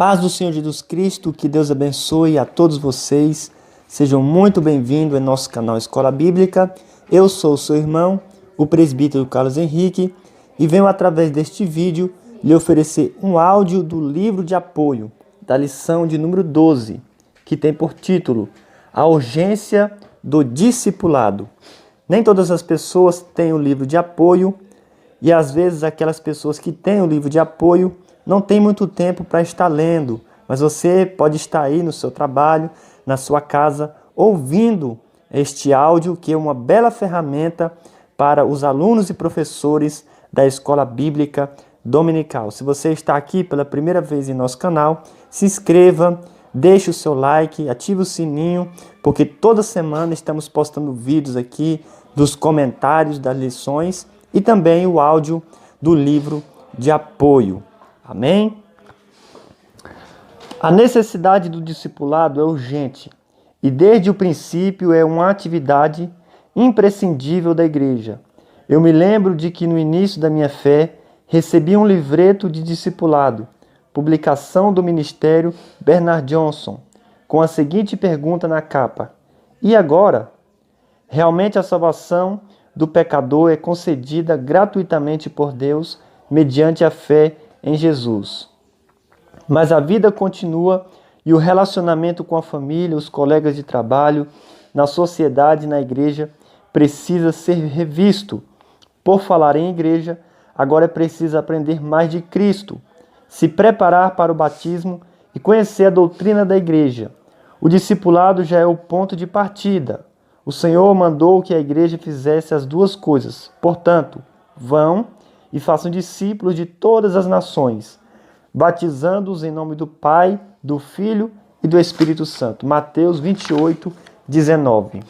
Paz do Senhor Jesus Cristo, que Deus abençoe a todos vocês. Sejam muito bem-vindos em nosso canal Escola Bíblica. Eu sou o seu irmão, o presbítero Carlos Henrique, e venho através deste vídeo lhe oferecer um áudio do livro de apoio da lição de número 12, que tem por título A Urgência do Discipulado. Nem todas as pessoas têm o livro de apoio e às vezes aquelas pessoas que têm o livro de apoio não têm muito tempo para estar lendo, mas você pode estar aí no seu trabalho, na sua casa, ouvindo este áudio, que é uma bela ferramenta para os alunos e professores da Escola Bíblica Dominical. Se você está aqui pela primeira vez em nosso canal, se inscreva, deixe o seu like, ative o sininho, porque toda semana estamos postando vídeos aqui dos comentários das lições e também o áudio do livro de apoio. Amém? A necessidade do discipulado é urgente e desde o princípio é uma atividade imprescindível da igreja. Eu me lembro de que no início da minha fé recebi um livreto de discipulado, publicação do Ministério Bernard Johnson, com a seguinte pergunta na capa: e agora? Realmente a salvação do pecador é concedida gratuitamente por Deus mediante a fé em Jesus. Mas a vida continua e o relacionamento com a família, os colegas de trabalho, na sociedade e na igreja precisa ser revisto. Por falar em igreja, agora é preciso aprender mais de Cristo, se preparar para o batismo e conhecer a doutrina da igreja. O discipulado já é o ponto de partida. O Senhor mandou que a igreja fizesse as duas coisas. Portanto, vão e façam discípulos de todas as nações, batizando-os em nome do Pai, do Filho e do Espírito Santo. Mateus 28, 19.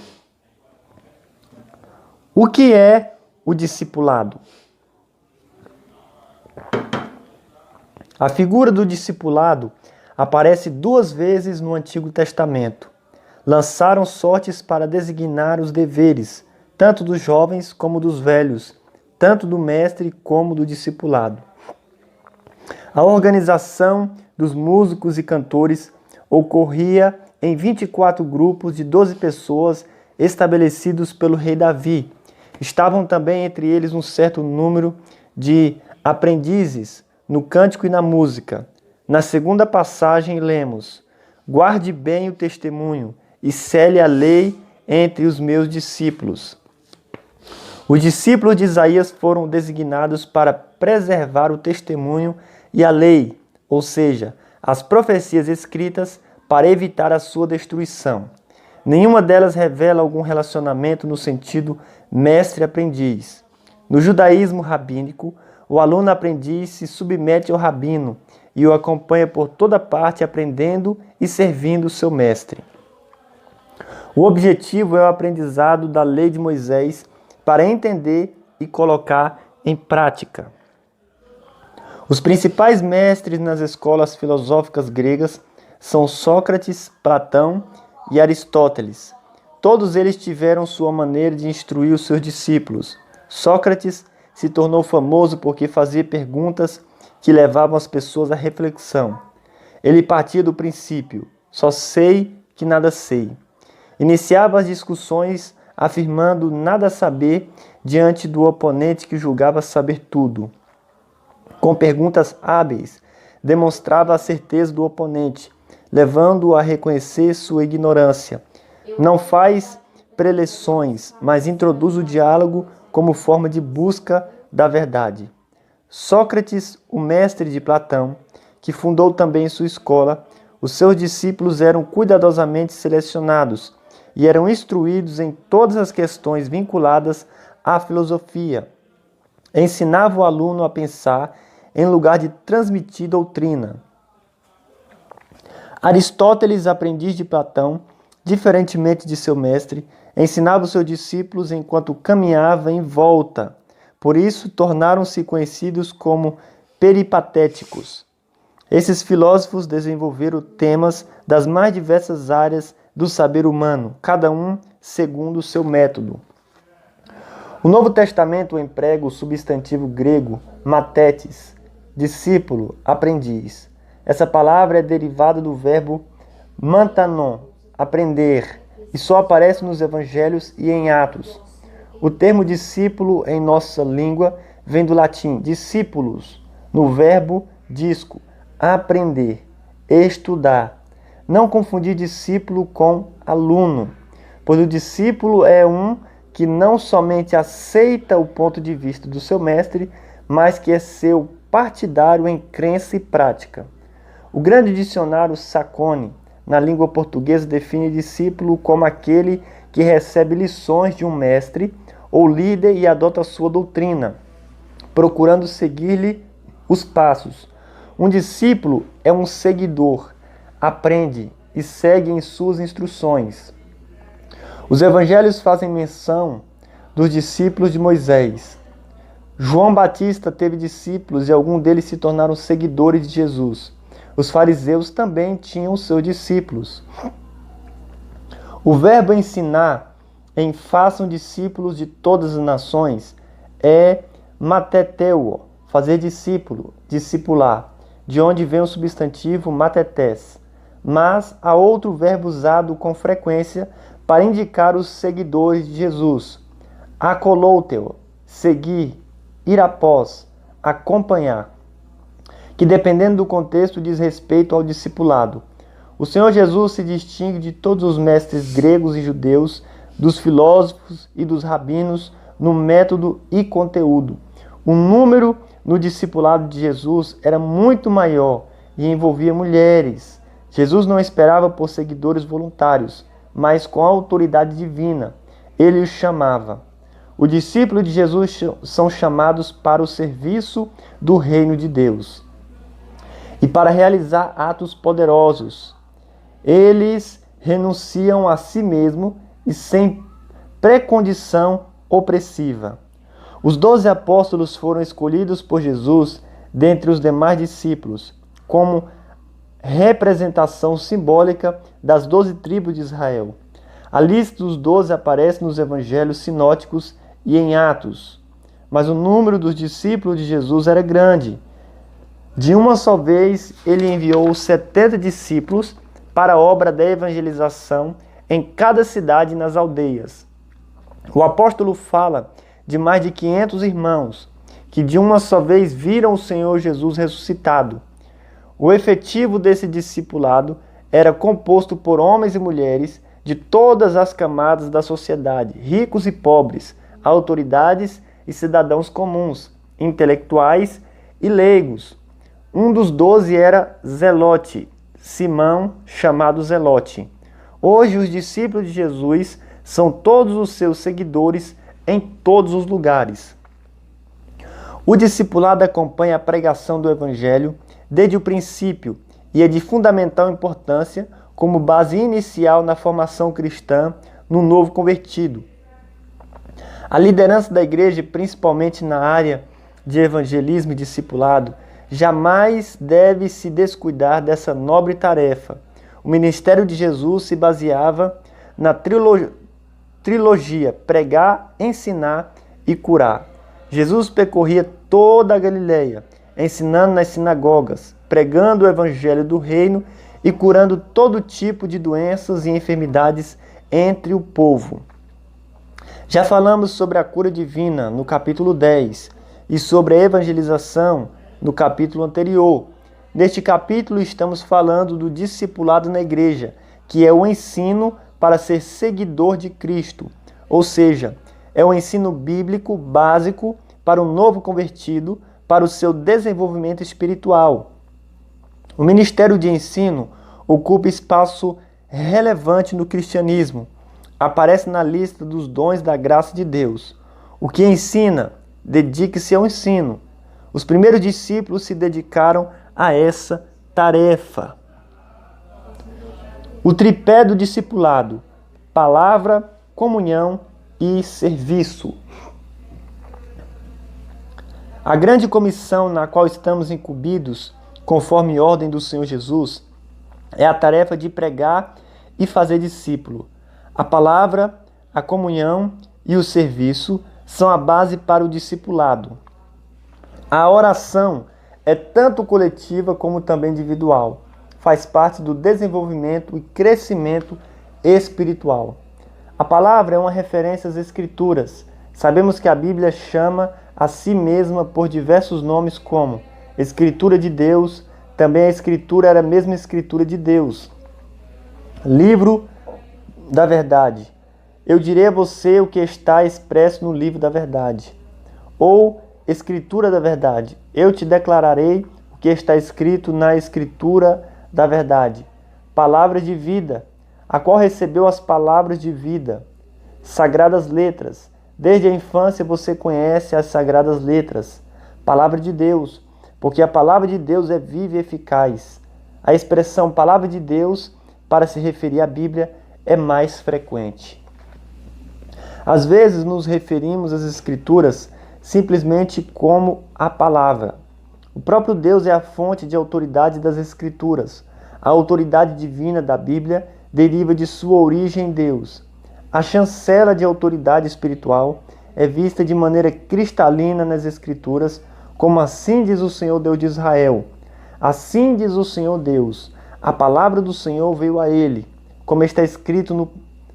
O que é o discipulado? A figura do discipulado aparece duas vezes no Antigo Testamento. Lançaram sortes para designar os deveres, tanto dos jovens como dos velhos, tanto do mestre como do discipulado. A organização dos músicos e cantores ocorria em 24 grupos de 12 pessoas estabelecidos pelo rei Davi. Estavam também entre eles um certo número de aprendizes no cântico e na música. Na segunda passagem lemos: guarde bem o testemunho e cele a lei entre os meus discípulos. Os discípulos de Isaías foram designados para preservar o testemunho e a lei, ou seja, as profecias escritas para evitar a sua destruição. Nenhuma delas revela algum relacionamento no sentido mestre-aprendiz. No judaísmo rabínico, o aluno-aprendiz se submete ao rabino e o acompanha por toda parte aprendendo e servindo o seu mestre. O objetivo é o aprendizado da lei de Moisés para entender e colocar em prática. Os principais mestres nas escolas filosóficas gregas são Sócrates, Platão e Aristóteles. Todos eles tiveram sua maneira de instruir os seus discípulos. Sócrates se tornou famoso porque fazia perguntas que levavam as pessoas à reflexão. Ele partia do princípio: só sei que nada sei. Iniciava as discussões afirmando nada saber diante do oponente que julgava saber tudo. Com perguntas hábeis, demonstrava a certeza do oponente, levando-o a reconhecer sua ignorância. Não faz preleções, mas introduz o diálogo como forma de busca da verdade. Sócrates, o mestre de Platão, que fundou também sua escola, os seus discípulos eram cuidadosamente selecionados e eram instruídos em todas as questões vinculadas à filosofia. Ensinava o aluno a pensar em lugar de transmitir doutrina. Aristóteles, aprendiz de Platão, diferentemente de seu mestre, ensinava os seus discípulos enquanto caminhava em volta. Por isso, tornaram-se conhecidos como peripatéticos. Esses filósofos desenvolveram temas das mais diversas áreas do saber humano, cada um segundo o seu método. O Novo Testamento emprega o substantivo grego mathetes, discípulo, aprendiz. Essa palavra é derivada do verbo mantanon, aprender, e só aparece nos evangelhos e em Atos. O termo discípulo em nossa língua vem do latim discípulos, no verbo disco, aprender, estudar. Não confundir discípulo com aluno, pois o discípulo é um que não somente aceita o ponto de vista do seu mestre, mas que é seu partidário em crença e prática. O grande dicionário Sacone, na língua portuguesa, define discípulo como aquele que recebe lições de um mestre ou líder e adota sua doutrina, procurando seguir-lhe os passos. Um discípulo é um seguidor, aprende e segue em suas instruções. Os evangelhos fazem menção dos discípulos de Moisés. João Batista teve discípulos e alguns deles se tornaram seguidores de Jesus. Os fariseus também tinham seus discípulos. O verbo ensinar em façam discípulos de todas as nações é mateteuo, fazer discípulo, discipular, de onde vem o substantivo matetés. Mas há outro verbo usado com frequência para indicar os seguidores de Jesus. Akolouteo, seguir, ir após, acompanhar, que dependendo do contexto diz respeito ao discipulado. O Senhor Jesus se distingue de todos os mestres gregos e judeus, dos filósofos e dos rabinos no método e conteúdo. O número no discipulado de Jesus era muito maior e envolvia mulheres. Jesus não esperava por seguidores voluntários, mas com a autoridade divina. Ele os chamava. Os discípulos de Jesus são chamados para o serviço do reino de Deus e para realizar atos poderosos. Eles renunciam a si mesmo e sem precondição opressiva. Os 12 apóstolos foram escolhidos por Jesus dentre os demais discípulos, como representação simbólica das 12 tribos de Israel. A lista dos 12 aparece nos evangelhos sinóticos e em Atos, mas o número dos discípulos de Jesus era grande. De uma só vez, ele enviou 70 discípulos para a obra da evangelização em cada cidade e nas aldeias. O apóstolo fala de mais de 500 irmãos que de uma só vez viram o Senhor Jesus ressuscitado. O efetivo desse discipulado era composto por homens e mulheres de todas as camadas da sociedade, ricos e pobres, autoridades e cidadãos comuns, intelectuais e leigos. Um dos 12 era Zelote, Simão, chamado Zelote. Hoje os discípulos de Jesus são todos os seus seguidores em todos os lugares. O discipulado acompanha a pregação do Evangelho desde o princípio e é de fundamental importância como base inicial na formação cristã no novo convertido. A liderança da igreja, principalmente na área de evangelismo e discipulado, jamais deve se descuidar dessa nobre tarefa. O ministério de Jesus se baseava na trilogia pregar, ensinar e curar. Jesus percorria toda a Galileia, ensinando nas sinagogas, pregando o evangelho do reino e curando todo tipo de doenças e enfermidades entre o povo. Já falamos sobre a cura divina no capítulo 10 e sobre a evangelização no capítulo anterior. Neste capítulo estamos falando do discipulado na igreja, que é o ensino para ser seguidor de Cristo, ou seja, é o ensino bíblico básico para o novo convertido, para o seu desenvolvimento espiritual. O ministério de ensino ocupa espaço relevante no cristianismo. Aparece na lista dos dons da graça de Deus. O que ensina, dedique-se ao ensino. Os primeiros discípulos se dedicaram a essa tarefa. O tripé do discipulado: palavra, comunhão e serviço. A grande comissão na qual estamos incumbidos, conforme ordem do Senhor Jesus, é a tarefa de pregar e fazer discípulo. A palavra, a comunhão e o serviço são a base para o discipulado. A oração é tanto coletiva como também individual. Faz parte do desenvolvimento e crescimento espiritual. A palavra é uma referência às Escrituras. Sabemos que a Bíblia chama a si mesma por diversos nomes como Escritura de Deus, também a Escritura era a mesma Escritura de Deus. Livro da Verdade. Eu direi a você o que está expresso no livro da verdade. Ou Escritura da Verdade. Eu te declararei o que está escrito na Escritura da Verdade. Palavra de vida, a qual recebeu as palavras de vida. Sagradas letras. Desde a infância você conhece as sagradas letras. Palavra de Deus, porque a palavra de Deus é viva e eficaz. A expressão palavra de Deus, para se referir à Bíblia, é mais frequente. Às vezes nos referimos às Escrituras simplesmente como a palavra. O próprio Deus é a fonte de autoridade das Escrituras. A autoridade divina da Bíblia deriva de sua origem em Deus. A chancela de autoridade espiritual é vista de maneira cristalina nas Escrituras, como assim diz o Senhor Deus de Israel. Assim diz o Senhor Deus, a palavra do Senhor veio a ele, como está escrito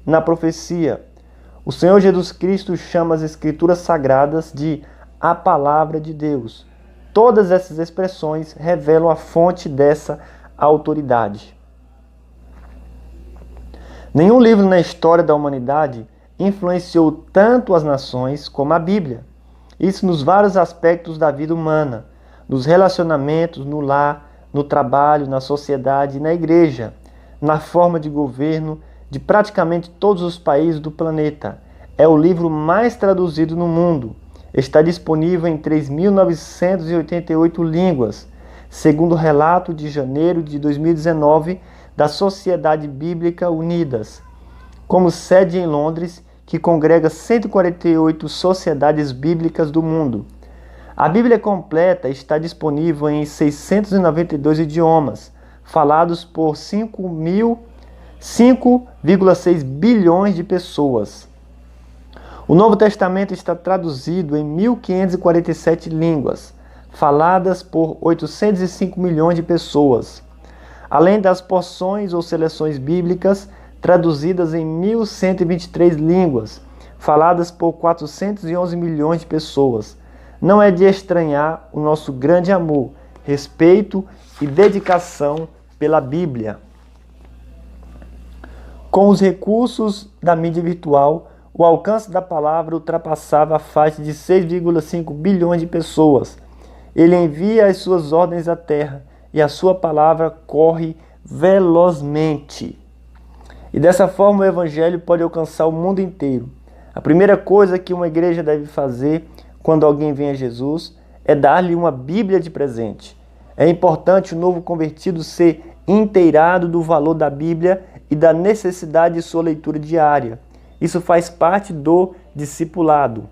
na profecia. O Senhor Jesus Cristo chama as Escrituras sagradas de a palavra de Deus. Todas essas expressões revelam a fonte dessa autoridade. Nenhum livro na história da humanidade influenciou tanto as nações como a Bíblia. Isso nos vários aspectos da vida humana, nos relacionamentos, no lar, no trabalho, na sociedade e na igreja, na forma de governo de praticamente todos os países do planeta. É o livro mais traduzido no mundo. Está disponível em 3.988 línguas, segundo o relato de janeiro de 2019 da Sociedade Bíblica Unidas, como sede em Londres, que congrega 148 sociedades bíblicas do mundo. A Bíblia completa está disponível em 692 idiomas, falados por 5,6 bilhões de pessoas. O Novo Testamento está traduzido em 1.547 línguas, faladas por 805 milhões de pessoas, além das porções ou seleções bíblicas traduzidas em 1.123 línguas, faladas por 411 milhões de pessoas. Não é de estranhar o nosso grande amor, respeito e dedicação pela Bíblia. Com os recursos da mídia virtual, o alcance da palavra ultrapassava a faixa de 6,5 bilhões de pessoas. Ele envia as suas ordens à terra e a sua palavra corre velozmente. E dessa forma o Evangelho pode alcançar o mundo inteiro. A primeira coisa que uma igreja deve fazer quando alguém vem a Jesus é dar-lhe uma Bíblia de presente. É importante o novo convertido ser inteirado do valor da Bíblia e da necessidade de sua leitura diária. Isso faz parte do discipulado.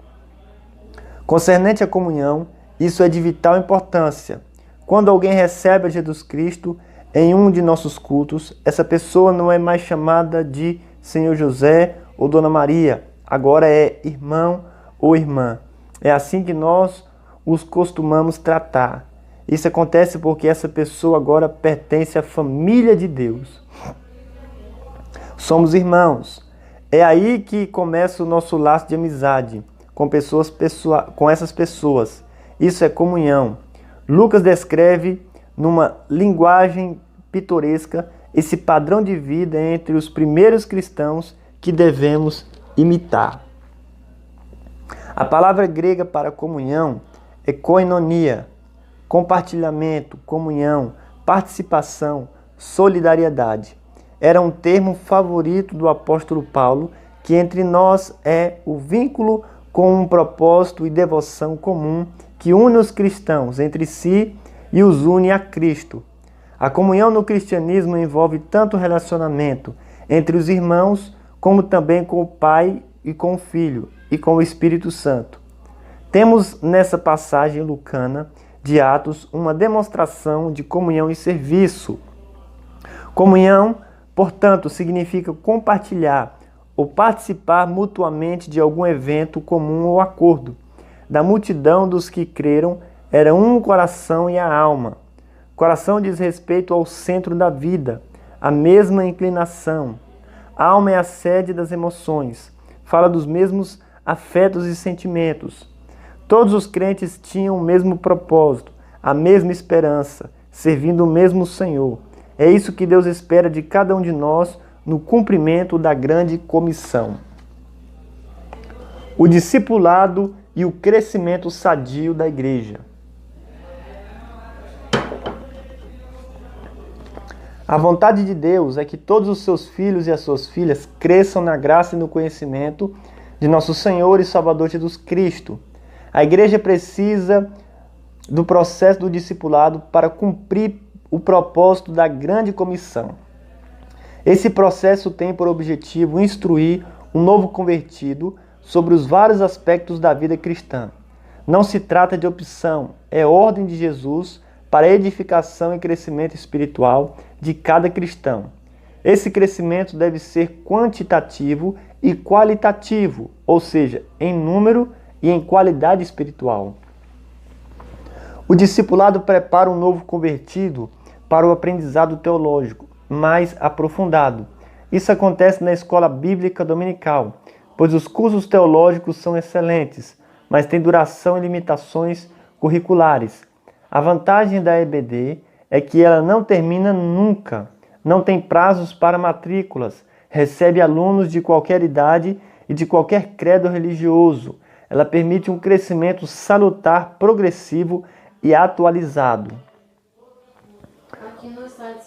Concernente à comunhão, isso é de vital importância. Quando alguém recebe a Jesus Cristo em um de nossos cultos, essa pessoa não é mais chamada de Senhor José ou Dona Maria, agora é irmão ou irmã. É assim que nós os costumamos tratar. Isso acontece porque essa pessoa agora pertence à família de Deus. Somos irmãos. É aí que começa o nosso laço de amizade com essas pessoas. Isso é comunhão. Lucas descreve, numa linguagem pitoresca, esse padrão de vida entre os primeiros cristãos que devemos imitar. A palavra grega para comunhão é koinonia, compartilhamento, comunhão, participação, solidariedade. Era um termo favorito do apóstolo Paulo, que entre nós é o vínculo com um propósito e devoção comum que une os cristãos entre si e os une a Cristo. A comunhão no cristianismo envolve tanto relacionamento entre os irmãos, como também com o Pai e com o Filho e com o Espírito Santo. Temos nessa passagem lucana de Atos uma demonstração de comunhão e serviço. Comunhão, portanto, significa compartilhar ou participar mutuamente de algum evento comum ou acordo. Da multidão dos que creram, Era um coração e a alma. Coração diz respeito ao centro da vida, a mesma inclinação. A alma é a sede das emoções, fala dos mesmos afetos e sentimentos. Todos os crentes tinham o mesmo propósito, a mesma esperança, servindo o mesmo Senhor. É isso que Deus espera de cada um de nós no cumprimento da grande comissão. O discipulado e o crescimento sadio da igreja. A vontade de Deus é que todos os seus filhos e as suas filhas cresçam na graça e no conhecimento de nosso Senhor e Salvador Jesus Cristo. A igreja precisa do processo do discipulado para cumprir o propósito da grande comissão. Esse processo tem por objetivo instruir um novo convertido sobre os vários aspectos da vida cristã. Não se trata de opção, é ordem de Jesus para a edificação e crescimento espiritual de cada cristão. Esse crescimento deve ser quantitativo e qualitativo, ou seja, em número e em qualidade espiritual. O discipulado prepara um novo convertido para o aprendizado teológico mais aprofundado. Isso acontece na escola bíblica dominical, pois os cursos teológicos são excelentes, mas têm duração e limitações curriculares. A vantagem da EBD é que ela não termina nunca, não tem prazos para matrículas, recebe alunos de qualquer idade e de qualquer credo religioso. Ela permite um crescimento salutar, progressivo e atualizado.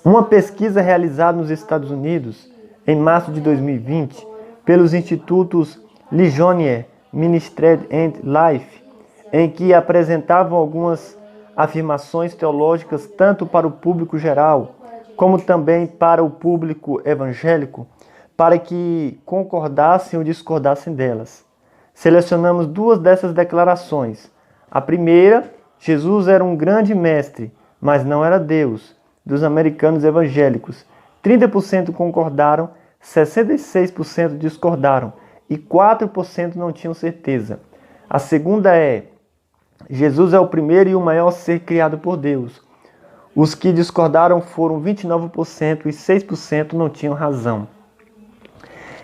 Uma pesquisa realizada nos Estados Unidos, em março de 2020, pelos institutos Ligonier, Ministry and Life, em que apresentavam algumas afirmações teológicas tanto para o público geral, como também para o público evangélico, para que concordassem ou discordassem delas. Selecionamos duas dessas declarações. A primeira, Jesus era um grande mestre, mas não era Deus, dos americanos evangélicos. 30% concordaram, 66% discordaram e 4% não tinham certeza. A segunda é: Jesus é o primeiro e o maior ser criado por Deus. Os que discordaram foram 29% e 6% não tinham razão.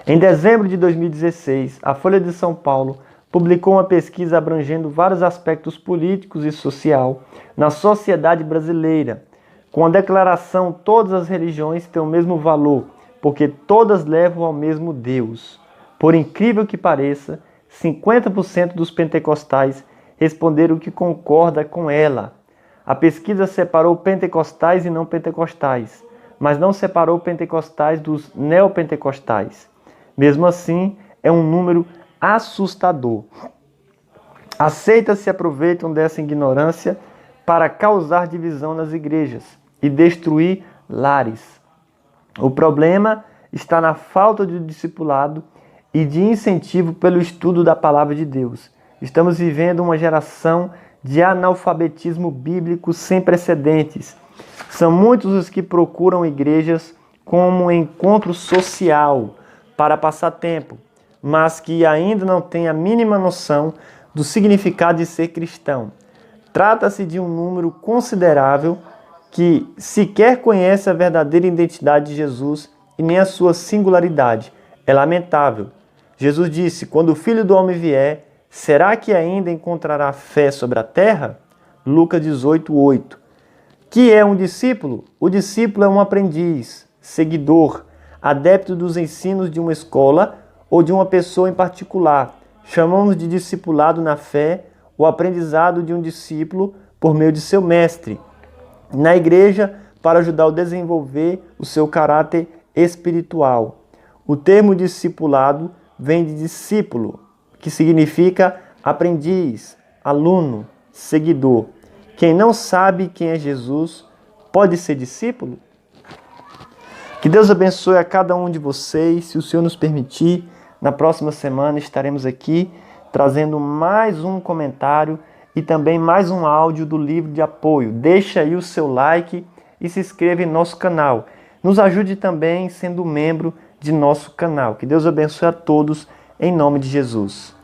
Em dezembro de 2016, a Folha de São Paulo publicou uma pesquisa abrangendo vários aspectos políticos e social na sociedade brasileira, com a declaração: todas as religiões têm o mesmo valor, porque todas levam ao mesmo Deus. Por incrível que pareça, 50% dos pentecostais responderam que concorda com ela. A pesquisa separou pentecostais e não pentecostais, mas não separou pentecostais dos neopentecostais. Mesmo assim, é um número assustador. As seitas se aproveitam dessa ignorância para causar divisão nas igrejas e destruir lares. O problema está na falta de discipulado e de incentivo pelo estudo da palavra de Deus. Estamos vivendo uma geração de analfabetismo bíblico sem precedentes. São muitos os que procuram igrejas como um encontro social para passar tempo, mas que ainda não têm a mínima noção do significado de ser cristão. Trata-se de um número considerável que sequer conhece a verdadeira identidade de Jesus e nem a sua singularidade. É lamentável. Jesus disse: quando o Filho do Homem vier, será que ainda encontrará fé sobre a terra? Lucas 18:8. Que é um discípulo? O discípulo é um aprendiz, seguidor, adepto dos ensinos de uma escola ou de uma pessoa em particular. Chamamos de discipulado na fé o aprendizado de um discípulo por meio de seu mestre na igreja para ajudar a desenvolver o seu caráter espiritual. O termo discipulado vem de discípulo, que significa aprendiz, aluno, seguidor. Quem não sabe quem é Jesus pode ser discípulo? Que Deus abençoe a cada um de vocês. Se o Senhor nos permitir, na próxima semana estaremos aqui trazendo mais um comentário e também mais um áudio do livro de apoio. Deixa aí o seu like e se inscreva em nosso canal. Nos ajude também sendo membro de nosso canal. Que Deus abençoe a todos, em nome de Jesus.